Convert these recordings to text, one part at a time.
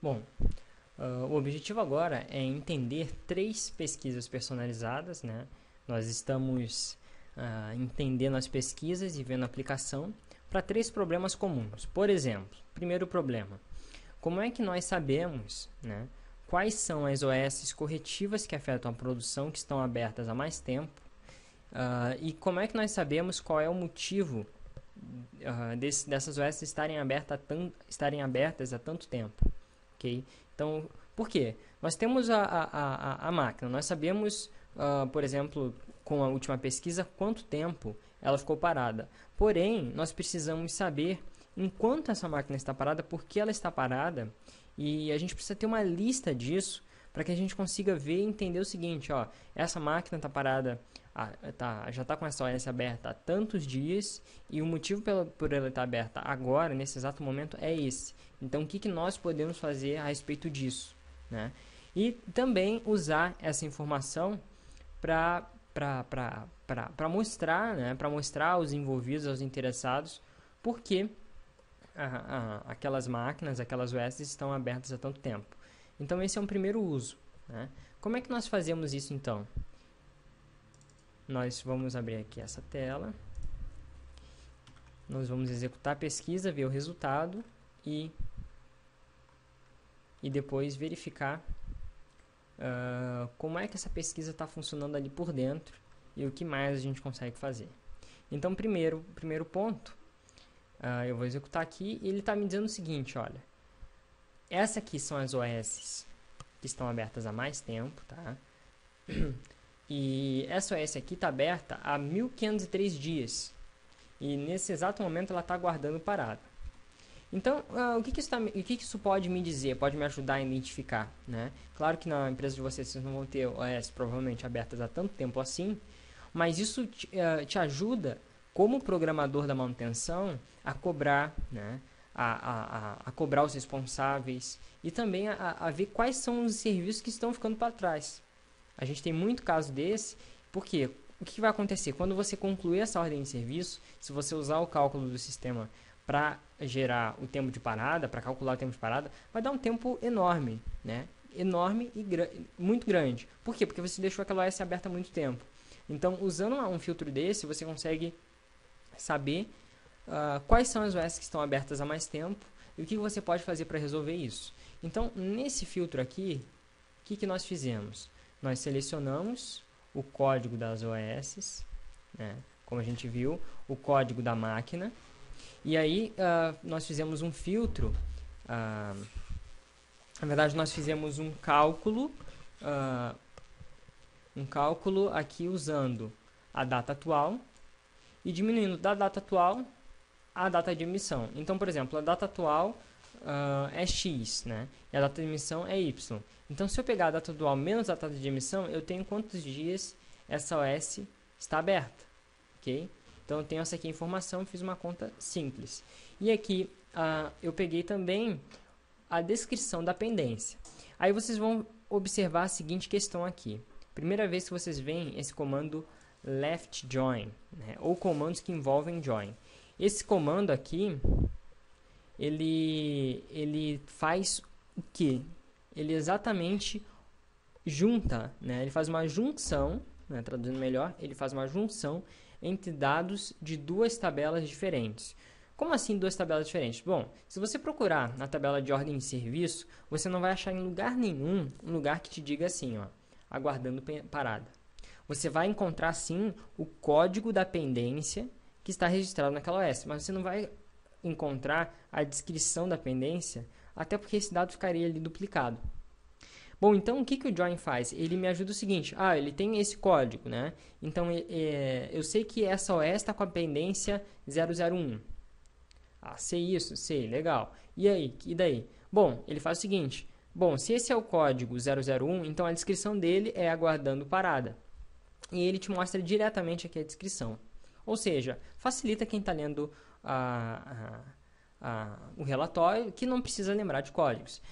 Bom, o objetivo agora é entender 3 pesquisas personalizadas, né? Nós estamos entendendo as pesquisas e vendo a aplicação para 3 problemas comuns. Por exemplo, primeiro problema, como é que nós sabemos, né, quais são as OS corretivas que afetam a produção que estão abertas há mais tempo e como é que nós sabemos qual é o motivo dessas OS estarem abertas há tanto tempo. Okay? Então, por quê? Nós temos a máquina, nós sabemos, por exemplo, com a última pesquisa, quanto tempo ela ficou parada. Porém, nós precisamos saber enquanto essa máquina está parada, por que ela está parada, e a gente precisa ter uma lista disso para que a gente consiga ver e entender o seguinte, ó, essa máquina está parada, já está com essa OS aberta há tantos dias, e o motivo por ela estar aberta agora, nesse exato momento, é esse. Então, o que nós podemos fazer a respeito disso? Né? E também usar essa informação para mostrar, né, para mostrar aos envolvidos, aos interessados, por que aquelas máquinas, aquelas OS estão abertas há tanto tempo. Então, esse é um primeiro uso. Né? Como é que nós fazemos isso, então? Nós vamos abrir aqui essa tela. Nós vamos executar a pesquisa, ver o resultado e depois verificar como é que essa pesquisa está funcionando ali por dentro e o que mais a gente consegue fazer. Então, primeiro ponto, eu vou executar aqui e ele está me dizendo o seguinte, olha, essas aqui são as OS que estão abertas há mais tempo, tá? E essa OS aqui está aberta há 1503 dias e nesse exato momento ela está aguardando parada. Então, o que isso pode me dizer? Pode me ajudar a identificar, né? Claro que na empresa de vocês não vão ter OS provavelmente abertas há tanto tempo assim, mas isso te ajuda, como programador da manutenção, a cobrar, né? A cobrar os responsáveis e também a ver quais são os serviços que estão ficando para trás. A gente tem muito caso desse, porque o que vai acontecer? Quando você concluir essa ordem de serviço, se você usar o cálculo do sistema para gerar o tempo de parada, para calcular o tempo de parada, vai dar um tempo enorme, né? Enorme e muito grande. Por quê? Porque você deixou aquela OS aberta há muito tempo. Então, usando um filtro desse, você consegue saber quais são as OS que estão abertas há mais tempo e o que você pode fazer para resolver isso. Então, nesse filtro aqui, o que nós fizemos? Nós selecionamos o código das OS, né? Como a gente viu, o código da máquina. E aí, nós fizemos um filtro, na verdade, nós fizemos um cálculo aqui usando a data atual e diminuindo da data atual a data de emissão. Então, por exemplo, a data atual é X, né? E a data de emissão é Y. Então, se eu pegar a data atual menos a data de emissão, eu tenho quantos dias essa OS está aberta, ok? Então, eu tenho essa aqui a informação, fiz uma conta simples. E aqui, eu peguei também a descrição da pendência. Aí, vocês vão observar a seguinte questão aqui. Primeira vez que vocês veem esse comando left join, né? Ou comandos que envolvem join. Esse comando aqui, ele faz o quê? Ele exatamente junta, né? Ele faz uma junção, né? Traduzindo melhor, ele faz uma junção entre dados de 2 tabelas diferentes. Como assim 2 tabelas diferentes? Bom, se você procurar na tabela de ordem de serviço, você não vai achar em lugar nenhum um lugar que te diga assim, ó, aguardando parada. Você vai encontrar sim o código da pendência que está registrado naquela OS, mas você não vai encontrar a descrição da pendência, até porque esse dado ficaria ali duplicado. Bom, então o que o join faz? Ele me ajuda o seguinte, ele tem esse código, né? Então eu sei que essa OS está com a pendência 001. Sei isso, sei, legal. E aí, e daí? Bom, ele faz o seguinte, se esse é o código 001, então a descrição dele é aguardando parada. E ele te mostra diretamente aqui a descrição. Ou seja, facilita quem está lendo o relatório, que não precisa lembrar de códigos.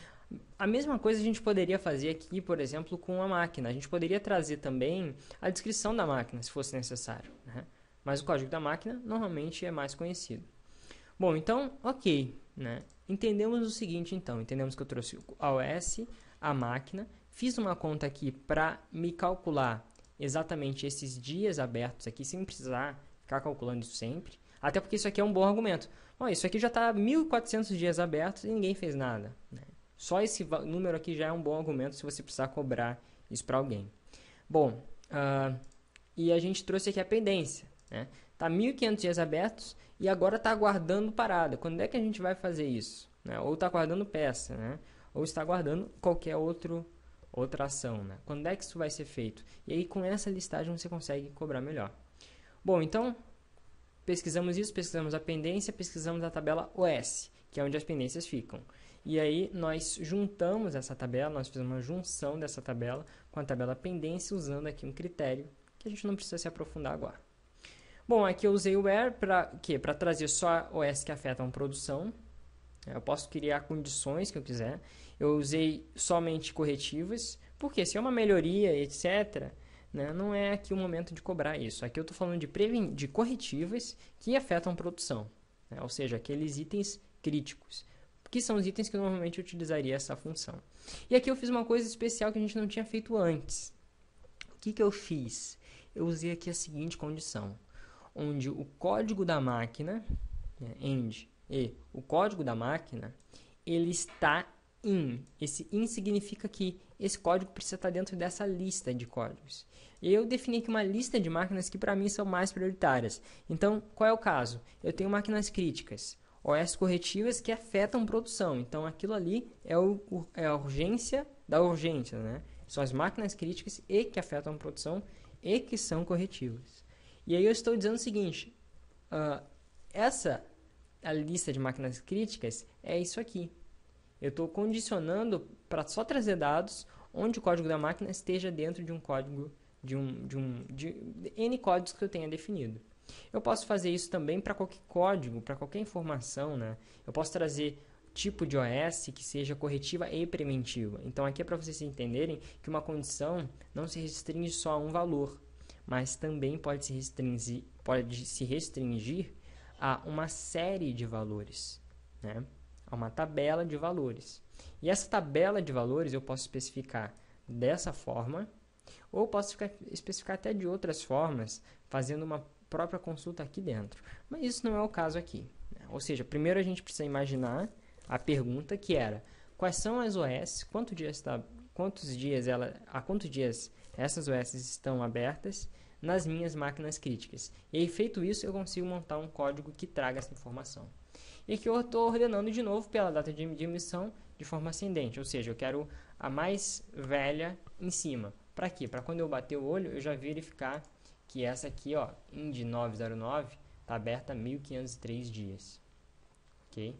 A mesma coisa a gente poderia fazer aqui, por exemplo, com a máquina. A gente poderia trazer também a descrição da máquina, se fosse necessário, né? Mas o código da máquina normalmente é mais conhecido. Bom, então, ok. né? Entendemos o seguinte, então. Entendemos que eu trouxe a OS, a máquina, fiz uma conta aqui para me calcular exatamente esses dias abertos aqui, sem precisar ficar calculando isso sempre. Até porque isso aqui é um bom argumento. Olha, isso aqui já está 1.400 dias abertos e ninguém fez nada, né? Só esse número aqui já é um bom argumento se você precisar cobrar isso para alguém. Bom, e a gente trouxe aqui a pendência, né? Tá 1.500 dias abertos e agora está aguardando parada. Quando é que a gente vai fazer isso? Né? Ou está aguardando peça, né? Ou está aguardando qualquer outra ação, né? Quando é que isso vai ser feito? E aí com essa listagem você consegue cobrar melhor. Bom, então pesquisamos isso, pesquisamos a pendência, pesquisamos a tabela OS, que é onde as pendências ficam. E aí nós juntamos essa tabela, nós fizemos uma junção dessa tabela com a tabela pendência, usando aqui um critério que a gente não precisa se aprofundar agora. Bom, aqui eu usei o where para trazer só OS que afetam produção. Eu posso criar condições que eu quiser. Eu usei somente corretivas, porque se é uma melhoria, etc., né, não é aqui o momento de cobrar isso. Aqui eu estou falando de corretivas que afetam produção, né, ou seja, aqueles itens críticos, que são os itens que eu normalmente utilizaria essa função. E aqui eu fiz uma coisa especial que a gente não tinha feito antes. O que eu fiz? Eu usei aqui a seguinte condição, onde o código da máquina, né, end, e o código da máquina, ele está in. Esse in significa que esse código precisa estar dentro dessa lista de códigos. E eu defini aqui uma lista de máquinas que para mim são mais prioritárias. Então, qual é o caso? Eu tenho máquinas críticas, OS corretivas que afetam produção. Então, aquilo ali é a urgência da urgência, né? São as máquinas críticas e que afetam a produção e que são corretivas. E aí eu estou dizendo o seguinte, a lista de máquinas críticas é isso aqui. Eu estou condicionando para só trazer dados onde o código da máquina esteja dentro de um código, de N códigos que eu tenha definido. Eu posso fazer isso também para qualquer código, para qualquer informação, né? Eu posso trazer tipo de OS que seja corretiva e preventiva. Então aqui é para vocês entenderem que uma condição não se restringe só a um valor, mas também pode se restringir a uma série de valores, né? A uma tabela de valores. E essa tabela de valores eu posso especificar dessa forma, ou posso especificar até de outras formas, fazendo uma própria consulta aqui dentro. Mas isso não é o caso aqui, né? Ou seja, primeiro a gente precisa imaginar a pergunta que era: quais são as OS, há quantos dias essas OS estão abertas nas minhas máquinas críticas. E aí, feito isso, eu consigo montar um código que traga essa informação. E aqui eu estou ordenando de novo pela data de emissão de forma ascendente, ou seja, eu quero a mais velha em cima. Para quê? Para quando eu bater o olho, eu já verificar que essa aqui, ó, IND 909, está aberta há 1.503 dias. Ok?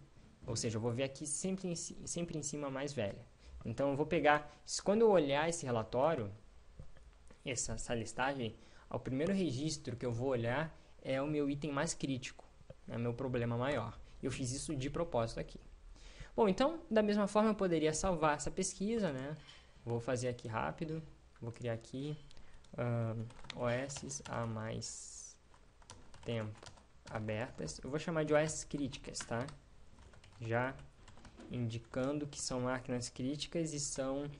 Ou seja, eu vou ver aqui sempre em cima a mais velha. Então, eu vou pegar, quando eu olhar esse relatório, essa listagem, o primeiro registro que eu vou olhar é o meu item mais crítico, é o meu problema maior. Eu fiz isso de propósito aqui. Bom, então, da mesma forma, eu poderia salvar essa pesquisa, né? Vou fazer aqui rápido, vou criar aqui OS há mais tempo abertas. Eu vou chamar de OS críticas, tá? Já indicando que são máquinas críticas e são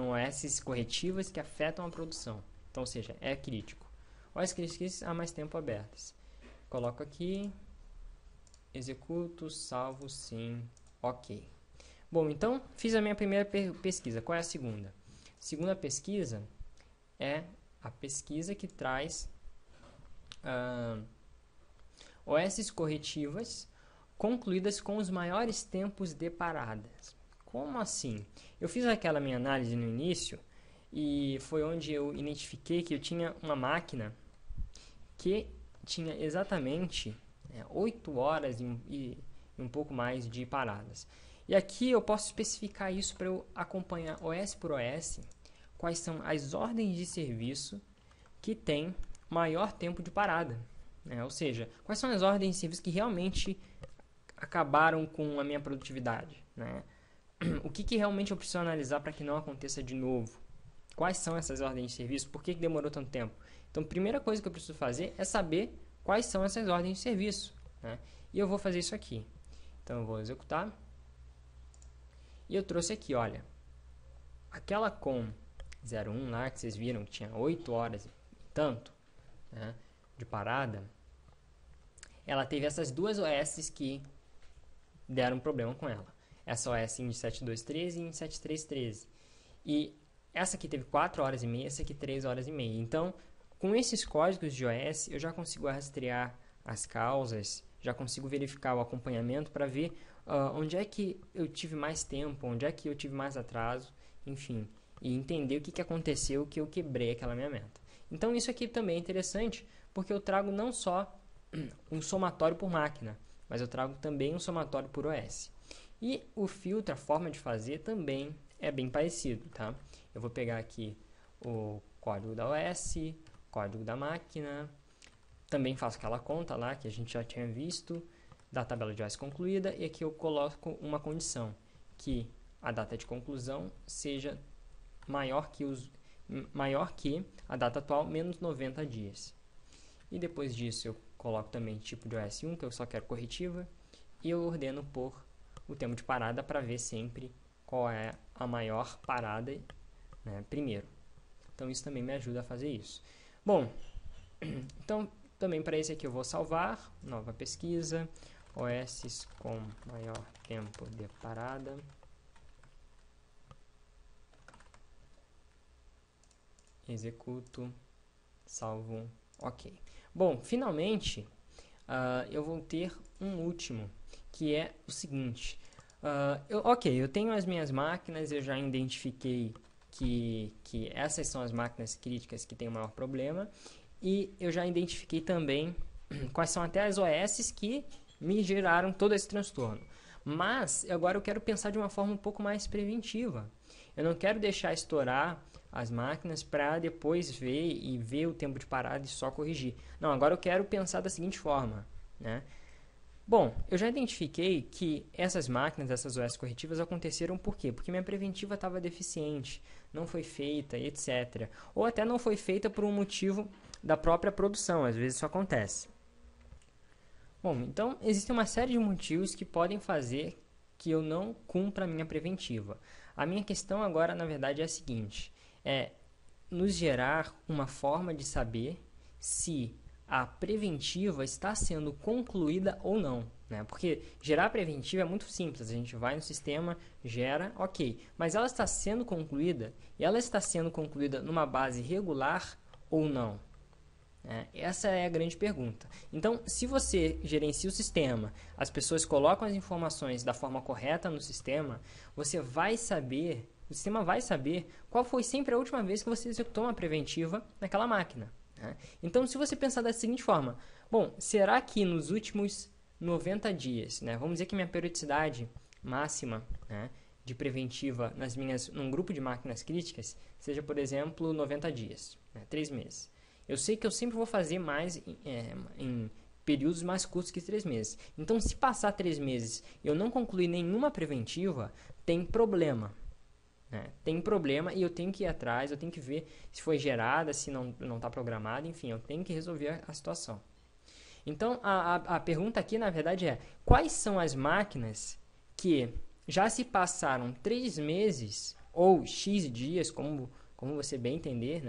OS corretivas que afetam a produção. Então, ou seja, é crítico. OS críticas há mais tempo abertas. Coloco aqui, executo, salvo, sim, ok. Bom, então, fiz a minha primeira pesquisa. Qual é a segunda? A segunda pesquisa é a pesquisa que traz OS corretivas concluídas com os maiores tempos de paradas. Como assim? Eu fiz aquela minha análise no início e foi onde eu identifiquei que eu tinha uma máquina que tinha exatamente 8 horas e um pouco mais de paradas. E aqui eu posso especificar isso para eu acompanhar OS por OS, quais são as ordens de serviço que têm maior tempo de parada. Ou seja, quais são as ordens de serviço que realmente acabaram com a minha produtividade, né? O que realmente eu preciso analisar para que não aconteça de novo? Quais são essas ordens de serviço? Por que demorou tanto tempo? Então, a primeira coisa que eu preciso fazer é saber quais são essas ordens de serviço, né? E eu vou fazer isso aqui. Então eu vou executar. E eu trouxe aqui, olha, aquela com 01 lá que vocês viram que tinha 8 horas e tanto, né, de parada, ela teve essas duas OS que deram problema com ela. Essa OS em 7213 e em 7313. E essa aqui teve 4 horas e meia, essa aqui 3 horas e meia. Então, com esses códigos de OS, eu já consigo rastrear as causas, já consigo verificar o acompanhamento para ver onde é que eu tive mais tempo, onde é que eu tive mais atraso, enfim, e entender o que aconteceu que eu quebrei aquela minha meta. Então, isso aqui também é interessante, porque eu trago não só um somatório por máquina, mas eu trago também um somatório por OS. E o filtro, a forma de fazer também é bem parecido, tá? Eu vou pegar aqui o código da OS, código da máquina, também faço aquela conta lá que a gente já tinha visto, da tabela de OS concluída, e aqui eu coloco uma condição, que a data de conclusão seja maior que a data atual menos 90 dias. E depois disso eu coloco também tipo de OS1, que eu só quero corretiva, e eu ordeno por o tempo de parada para ver sempre qual é a maior parada, né, primeiro. Então isso também me ajuda a fazer isso. Bom, então também para esse aqui eu vou salvar, nova pesquisa, OS com maior tempo de parada. Executo, salvo, ok. Bom, finalmente eu vou ter um último, que é o seguinte. Eu tenho as minhas máquinas, eu já identifiquei que essas são as máquinas críticas que têm o maior problema, e eu já identifiquei também quais são até as OS que me geraram todo esse transtorno. Mas agora eu quero pensar de uma forma um pouco mais preventiva. Eu não quero deixar estourar as máquinas para depois ver o tempo de parada e só corrigir. Não, agora eu quero pensar da seguinte forma, né? Bom, eu já identifiquei que essas máquinas, essas OS corretivas aconteceram por quê? Porque minha preventiva estava deficiente, não foi feita, etc. Ou até não foi feita por um motivo da própria produção, às vezes isso acontece. Bom, então existem uma série de motivos que podem fazer que eu não cumpra a minha preventiva. A minha questão agora, na verdade, é a seguinte: é nos gerar uma forma de saber se a preventiva está sendo concluída ou não, né? Porque gerar a preventiva é muito simples, a gente vai no sistema, gera, ok, mas ela está sendo concluída, e ela está sendo concluída numa base regular ou não? Essa é a grande pergunta. Então, se você gerencia o sistema, as pessoas colocam as informações da forma correta no sistema, você vai saber, o sistema vai saber qual foi sempre a última vez que você executou uma preventiva naquela máquina. Então, se você pensar da seguinte forma: bom, será que nos últimos 90 dias, vamos dizer que minha periodicidade máxima, de preventiva num grupo de máquinas críticas seja, por exemplo, 90 dias, 3 meses. Eu sei que eu sempre vou fazer mais em períodos mais curtos que 3 meses. Então, se passar 3 meses e eu não concluir nenhuma preventiva, tem problema. Tem problema e eu tenho que ir atrás, eu tenho que ver se foi gerada, se não está programada, enfim, eu tenho que resolver a situação. Então, a pergunta aqui, na verdade, é: quais são as máquinas que já se passaram 3 meses ou X dias, como você bem entender,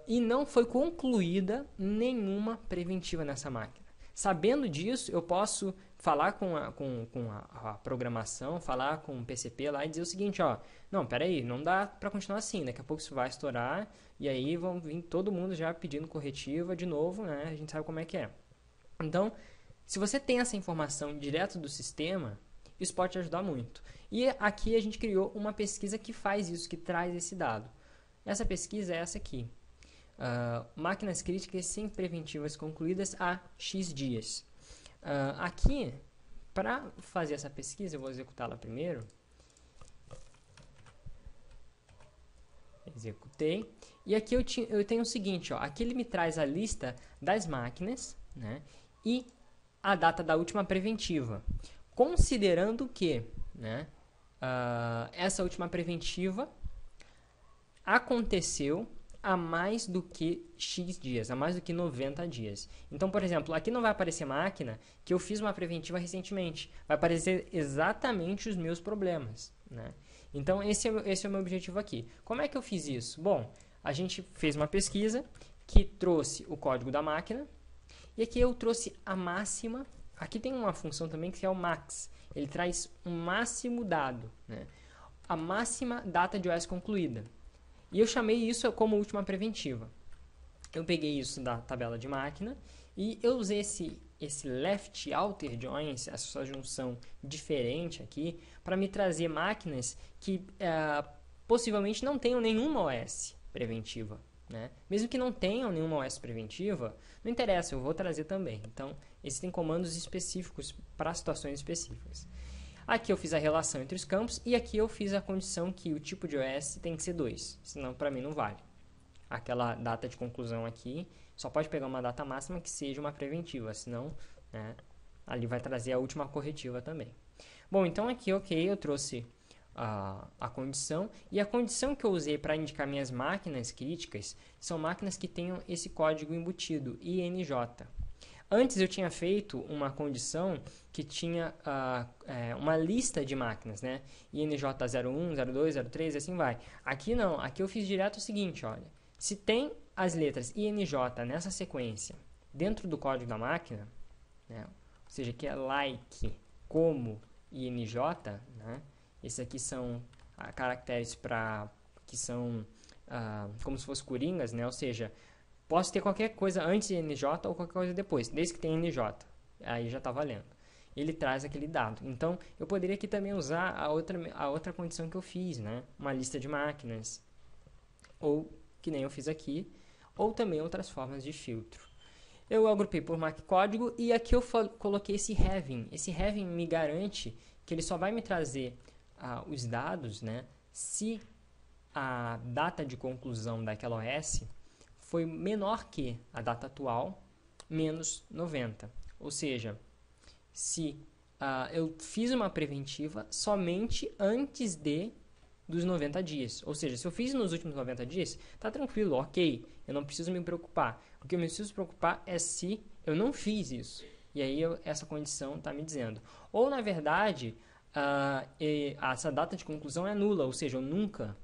e não foi concluída nenhuma preventiva nessa máquina? Sabendo disso, eu posso falar com a programação, falar com o PCP lá e dizer o seguinte: não, peraí, não dá para continuar assim, daqui a pouco isso vai estourar e aí vão vir todo mundo já pedindo corretiva de novo, a gente sabe como é que é. Então, se você tem essa informação direto do sistema, isso pode te ajudar muito. E aqui a gente criou uma pesquisa que faz isso, que traz esse dado. Essa pesquisa é essa aqui. Máquinas críticas sem preventivas concluídas há X dias. Aqui, para fazer essa pesquisa, eu vou executá-la primeiro. Executei. E aqui eu tenho o seguinte: aqui ele me traz a lista das máquinas, e a data da última preventiva. Considerando que essa última preventiva aconteceu a mais do que X dias, a mais do que 90 dias. Então, por exemplo, aqui não vai aparecer máquina que eu fiz uma preventiva recentemente. Vai aparecer exatamente os meus problemas, né? Então, esse é o meu objetivo aqui. Como é que eu fiz isso? Bom, a gente fez uma pesquisa que trouxe o código da máquina. E aqui eu trouxe a máxima. Aqui tem uma função também que é o max. Ele traz um máximo dado, né? A máxima data de OS concluída. E eu chamei isso como última preventiva. Eu peguei isso da tabela de máquina e eu usei esse left outer joins, essa junção diferente aqui, para me trazer máquinas que possivelmente não tenham nenhuma OS preventiva, né? Mesmo que não tenham nenhuma OS preventiva, não interessa, eu vou trazer também. Então, existem comandos específicos para situações específicas. Aqui eu fiz a relação entre os campos e aqui eu fiz a condição que o tipo de OS tem que ser 2, senão para mim não vale. Aquela data de conclusão aqui só pode pegar uma data máxima que seja uma preventiva, senão, né, ali vai trazer a última corretiva também. Bom, então aqui, ok, eu trouxe a condição, e a condição que eu usei para indicar minhas máquinas críticas são máquinas que tenham esse código embutido, INJ. Antes eu tinha feito uma condição que tinha uma lista de máquinas, né? INJ01, 02, 03 e assim vai. Aqui não, aqui eu fiz direto o seguinte, olha. Se tem as letras INJ nessa sequência dentro do código da máquina, né? Ou seja, que é like, como INJ, né? Esses aqui são caracteres que são como se fossem coringas, né? Ou seja, posso ter qualquer coisa antes de NJ ou qualquer coisa depois, desde que tenha NJ. Aí já está valendo. Ele traz aquele dado. Então, eu poderia aqui também usar a outra condição que eu fiz, né? Uma lista de máquinas. Ou, que nem eu fiz aqui. Ou também outras formas de filtro. Eu agrupei por marca código e aqui eu coloquei esse having. Esse having me garante que ele só vai me trazer os dados, né? Se a data de conclusão daquela OS foi menor que a data atual, menos 90. Ou seja, se eu fiz uma preventiva somente antes dos 90 dias. Ou seja, se eu fiz nos últimos 90 dias, tá tranquilo, ok, eu não preciso me preocupar. O que eu me preciso preocupar é se eu não fiz isso. E aí essa condição está me dizendo. Ou, na verdade, essa data de conclusão é nula, ou seja, eu nunca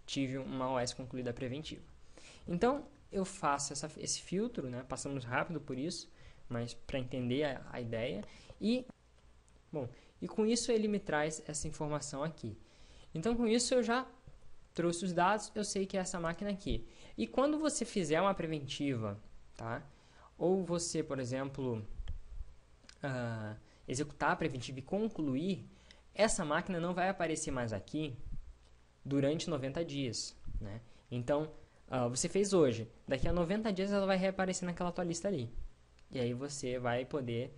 tive uma OS concluída preventiva. Então, eu faço esse filtro, né? Passamos rápido por isso, mas para entender a ideia. E com isso ele me traz essa informação aqui. Então, com isso eu já trouxe os dados, eu sei que é essa máquina aqui. E quando você fizer uma preventiva, tá? Ou você, por exemplo, executar a preventiva e concluir, essa máquina não vai aparecer mais aqui durante 90 dias, né? Então, você fez hoje, daqui a 90 dias ela vai reaparecer naquela tua lista ali. E aí você vai poder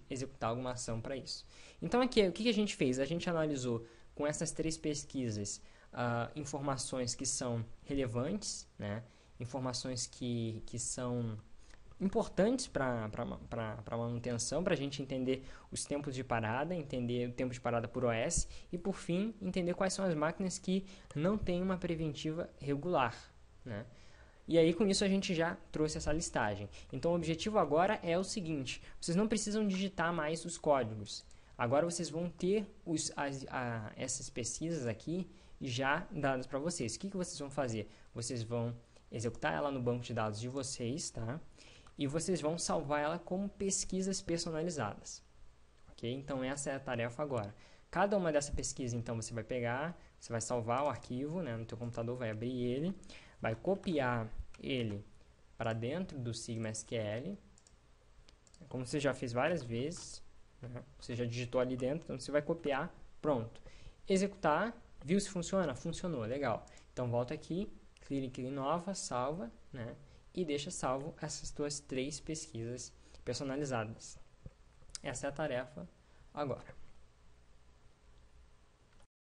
executar alguma ação para isso. Então aqui, o que a gente fez? A gente analisou com essas 3 pesquisas informações que são relevantes, né? Informações que são importantes para a manutenção, para a gente entender os tempos de parada, entender o tempo de parada por OS e, por fim, entender quais são as máquinas que não têm uma preventiva regular, né? E aí, com isso, a gente já trouxe essa listagem. Então, o objetivo agora é o seguinte, vocês não precisam digitar mais os códigos. Agora, vocês vão ter essas pesquisas aqui já dadas para vocês. O que vocês vão fazer? Vocês vão executar ela no banco de dados de vocês, tá? E vocês vão salvar ela como pesquisas personalizadas. Ok? Então, essa é a tarefa agora. Cada uma dessa pesquisa, então, você vai pegar, você vai salvar o arquivo, né, no teu computador, vai abrir ele, vai copiar ele para dentro do Sigma SQL, como você já fez várias vezes, né? Você já digitou ali dentro, então você vai copiar, pronto. Executar, viu se funciona? Funcionou, legal. Então volta aqui, clique em nova, salva, né? E deixa salvo essas tuas 3 pesquisas personalizadas. Essa é a tarefa agora.